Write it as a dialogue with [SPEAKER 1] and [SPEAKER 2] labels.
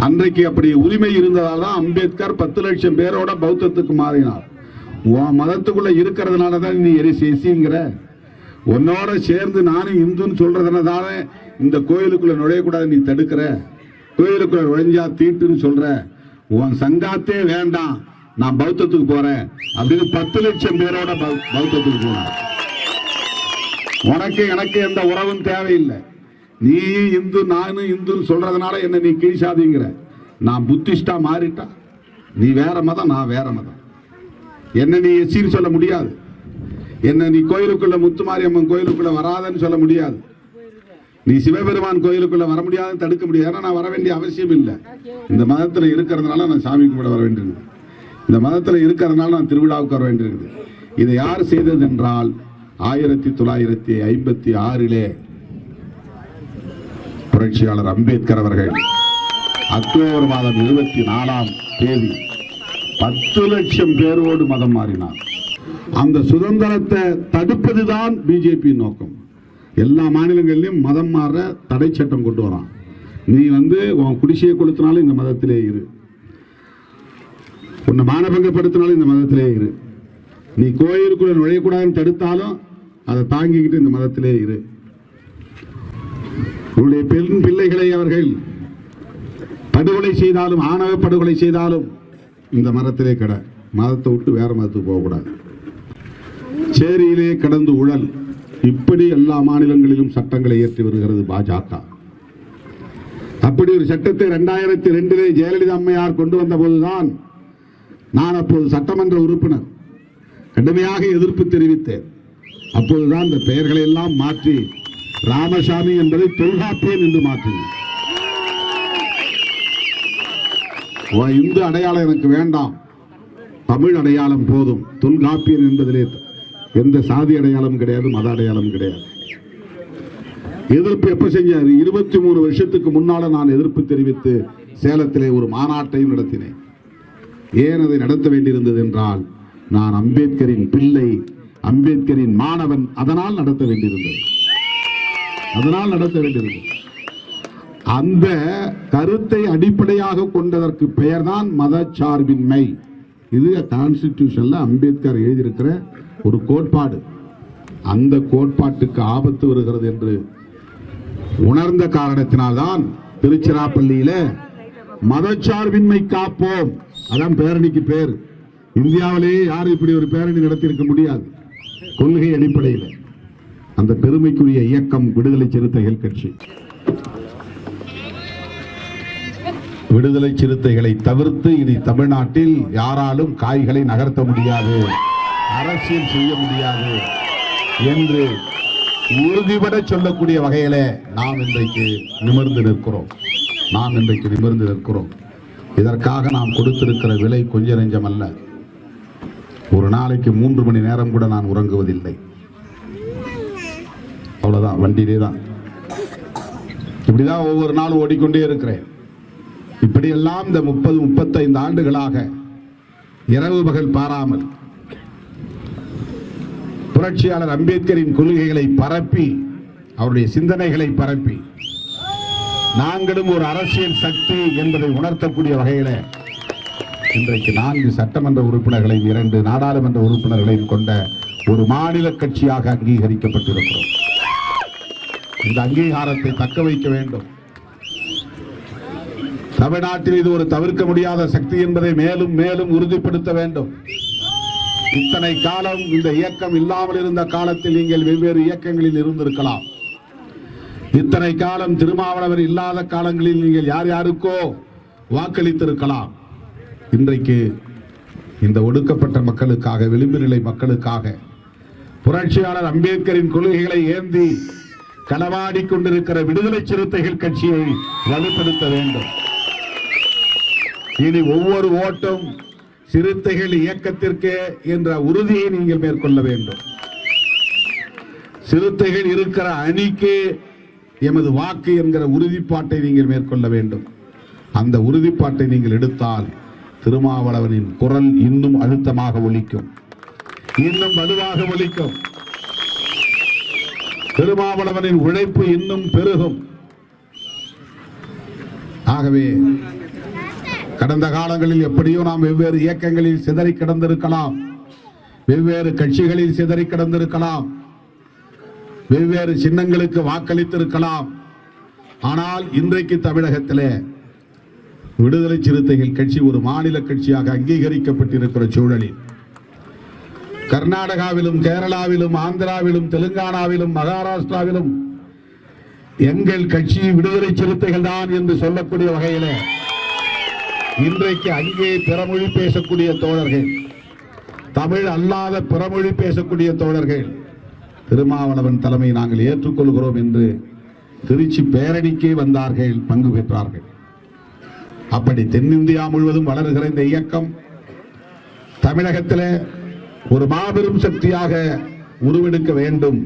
[SPEAKER 1] அன்றைக்கு அப்படி உரிமை இருந்ததால் தான் அம்பேத்கர் 10 லட்சம் பேரோட பௌத்தத்துக்கு மாறினார். உன் மதத்துக்குள்ள இருக்கிறதுனால தான் நீ எரிசிங்கிற. உன்னோட சேர்ந்து நானும் இந்துன்னு சொல்றதுனால இந்த கோயிலுக்குள்ள நுழையக்கூடாது நீ தடுக்கிற. கோயிலுக்குள்ள நுழைஞ்சா தீட்டுன்னு சொல்ற. உன் சங்காத்தே வேண்டாம், நான் பௌத்தத்துக்கு போறேன் அப்படின்னு 10 லட்சம் பேரோட பௌத்தத்துக்கு போனார். உனக்கு எனக்கு எந்த உறவும் தேவையில்லை. நீ இந்து நானும் இந்துன்னு சொல்றதுனால என்ன நீ கீழ்சாதிங்கிற. நான் புத்திஸ்டா மாறிட்டா நீ வேற மதம், நான் வேற மதம். என்ன நீ எஸ்சின்னு சொல்ல முடியாது. என்ன நீ கோயிலுக்குள்ள முத்துமாரியம்மன் கோயிலுக்குள்ள வராதன்னு சொல்ல முடியாது. நீ சிவபெருமான் கோயிலுக்குள்ள வர முடியாதுன்னு தடுக்க முடியாது. ஏன்னா நான் வர வேண்டிய அவசியம் இல்லை. இந்த மதத்தில் இருக்கிறதுனால நான் சாமி கும்பிட வர வேண்டியிருக்குது. இந்த மதத்தில் இருக்கிறதுனால நான் திருவிழாவுக்கு வர வேண்டியிருக்குது. இதை யார் செய்தது என்றால் 1956 புரட்சியாளர் அம்பேத்கர் அவர்கள் அக்டோபர் மாதம் 24ஆம் தேதி 10 லட்சம் பேரோடு மதம் மாறினார். அந்த சுதந்திரத்தை தடுப்பதுதான் பிஜேபி நோக்கம். எல்லா மாநிலங்களிலும் மதம் மாற தடை சட்டம் கொண்டு வரான். நீ உன் குடிசையை கொளுத்தினாலும் இந்த மதத்திலே இரு, உன்னை மானபங்கப்படுத்தினாலும் இந்த மதத்திலே இரு, நீ கோயிலுக்குள்ள நுழையக்கூடாதுன்னு தடுத்தாலும் அதை தாங்கிக்கிட்டு இந்த மதத்திலே இரு. உன்னுடைய பெண் பிள்ளைகளை அவர்கள் படுகொலை செய்தாலும், ஆணவ படுகொலை செய்தாலும் இந்த மதத்திலே கிட. மதத்தை விட்டு வேற மதத்துக்கு போகக்கூடாது. சேரியிலே கடந்து உழல். இப்படி எல்லா மாநிலங்களிலும் சட்டங்களை இயற்றி வருகிறது பாஜக. அப்படி ஒரு சட்டத்தை 2002 ஜெயலலிதா அம்மையார் கொண்டு வந்த போதுதான் நான் அப்போது சட்டமன்ற உறுப்பினர் கடுமையாக எதிர்ப்பு தெரிவித்தேன். அப்போதுதான் இந்த பெயர்களை எல்லாம் மாற்றி ராமசாமி என்பதை தொல்காப்பியன் என்று மாற்றினேன். இந்து அடையாளம் எனக்கு வேண்டாம், தமிழ் அடையாளம் போதும். தொல்காப்பியன் என்பதிலே எந்த சாதி அடையாளம் கிடையாது, மத அடையாளம் கிடையாது. எதிர்ப்பு எப்ப செஞ்சாரு? 23 வருஷத்துக்கு முன்னால நான் எதிர்ப்பு தெரிவித்து சேலத்திலே ஒரு மாநாட்டையும் நடத்தினேன். ஏன் அதை நடத்த வேண்டியிருந்தது என்றால் நான் அம்பேத்கரின் பிள்ளை, அம்பேத்கரின் மாணவன். அதனால் நடத்த வேண்டியிருந்தது. அந்த கருத்தை அடிப்படையாக கொண்டதற்கு பெயர்தான் மதச்சார்பின்மை. இது கான்ஸ்டிடியூஷன்ல அம்பேத்கர் எழுதியிருக்கிற ஒரு கோட்பாடு. அந்த கோட்பாட்டுக்கு ஆபத்து வருகிறது என்று உணர்ந்த காரணத்தினால்தான் திருச்சிராப்பள்ளியில மதச்சார்பின்மை காப்போம், அதான் பேரணிக்கு பேர். இந்தியாவிலேயே யாரும் இப்படி ஒரு பேரணி நடத்தியிருக்க முடியாது. கொள்கை அடிப்படையில் அந்த பெருமைக்குரிய இயக்கம் விடுதலை சிறுத்தைகள் கட்சி. விடுதலை சிறுத்தைகளை தவிர்த்து இனி தமிழ்நாட்டில் யாராலும் காய்களை நகர்த்த முடியாது, அரசியல் செய்ய முடியாது என்று உறுதிபட சொல்லக்கூடிய வகையில நாம் இன்றைக்கு நிமிர்ந்து நிற்கிறோம். இதற்காக நாம் கொடுத்திருக்கிற விலை கொஞ்ச நெஞ்சம் அல்ல. ஒரு நாளைக்கு 3 மணி நேரம் கூட நான் உறங்குவதில்லை. அவ்வளவுதான், வண்டியிலே தான். இப்படிதான் ஒவ்வொரு நாளும் ஓடிக்கொண்டே இருக்கிறேன். இப்படியெல்லாம் இந்த 30-35 ஆண்டுகளாக இரவு பகல் பாராமல் புரட்சியாளர் அம்பேத்கரின் கொள்கைகளை பரப்பி, அவருடைய சிந்தனைகளை பரப்பி, நாங்களும் ஒரு அரசியல் சக்தி என்பதை உணர்த்தக்கூடிய வகையில இன்றைக்கு 4 சட்டமன்ற உறுப்பினர்களையும் 2 நாடாளுமன்ற உறுப்பினர்களையும் கொண்ட ஒரு மாநில கட்சியாக அங்கீகரிக்கப்பட்டிருக்கிறோம். இந்த அங்கீகாரத்தை தக்க வைக்க வேண்டும். தமிழ்நாட்டில் இது ஒரு தவிர்க்க முடியாத சக்தி என்பதை மேலும் மேலும் உறுதிப்படுத்த வேண்டும். இத்தனை காலம் இந்த இயக்கம் இல்லாமல் இருந்த காலத்தில் நீங்கள் வெவ்வேறு இயக்கங்களில் இருந்திருக்கலாம். இத்தனை காலம் திருமாவளவன் இல்லாத காலங்களில் நீங்கள் யார் யாருக்கோ வாக்களித்திருக்கலாம். இன்றைக்கு இந்த ஒடுக்கப்பட்ட மக்களுக்காக, விளிம்பு நிலை மக்களுக்காக புரட்சியாளர் அம்பேத்கரின் கொள்கைகளை ஏந்தி களவாடி கொண்டிருக்கிற விடுதலை சிறுத்தைகள் கட்சியை வலுப்படுத்த வேண்டும். இனி ஒவ்வொரு ஓட்டும் சிறுத்தைகள் இயக்கத்திற்கு என்ற உறுதியை நீங்கள் மேற்கொள்ள வேண்டும். சிறுத்தைகள் இருக்கிற அணிக்கு எமது வாக்கு என்கிற உறுதிப்பாட்டை நீங்கள் மேற்கொள்ள வேண்டும். அந்த உறுதிப்பாட்டை நீங்கள் எடுத்தால் திருமாவளவனின் குரல் இன்னும் அழுத்தமாக ஒலிக்கும், இன்னும் வலுவாக ஒலிக்கும். திருமாவளவனின் உழைப்பு இன்னும் பெருகும். ஆகவே கடந்த காலங்களில் எப்படியோ நாம் வெவ்வேறு இயக்கங்களில் சிதறி கிடந்திருக்கலாம், வெவ்வேறு கட்சிகளில் சிதறி கிடந்திருக்கலாம், வெவ்வேறு சின்னங்களுக்கு வாக்களித்திருக்கலாம். ஆனால் இன்றைக்கு தமிழகத்திலே விடுதலை சிறுத்தைகள் கட்சி ஒரு மாநில கட்சியாக அங்கீகரிக்கப்பட்டிருக்கிற சூழலில் கர்நாடகாவிலும் கேரளாவிலும் ஆந்திராவிலும் தெலுங்கானாவிலும் மகாராஷ்டிராவிலும் எங்கள் கட்சி விடுதலை சிறுத்தைகள் தான் என்று சொல்லக்கூடிய வகையில் இன்றைக்கு அங்கே பிறமொழி பேசக்கூடிய தோழர்கள், தமிழ் அல்லாத பிறமொழி பேசக்கூடிய தோழர்கள் திருமாவளவன் தலைமை நாங்கள் ஏற்றுக்கொள்கிறோம் என்று திருச்சி பேரணிக்கே வந்தார்கள், பங்கு பெற்றார்கள். அப்படி தென்னிந்தியா முழுவதும் வளர்கிற இந்த இயக்கம் தமிழகத்தில் ஒரு மாபெரும் சக்தியாக உருவெடுக்க வேண்டும்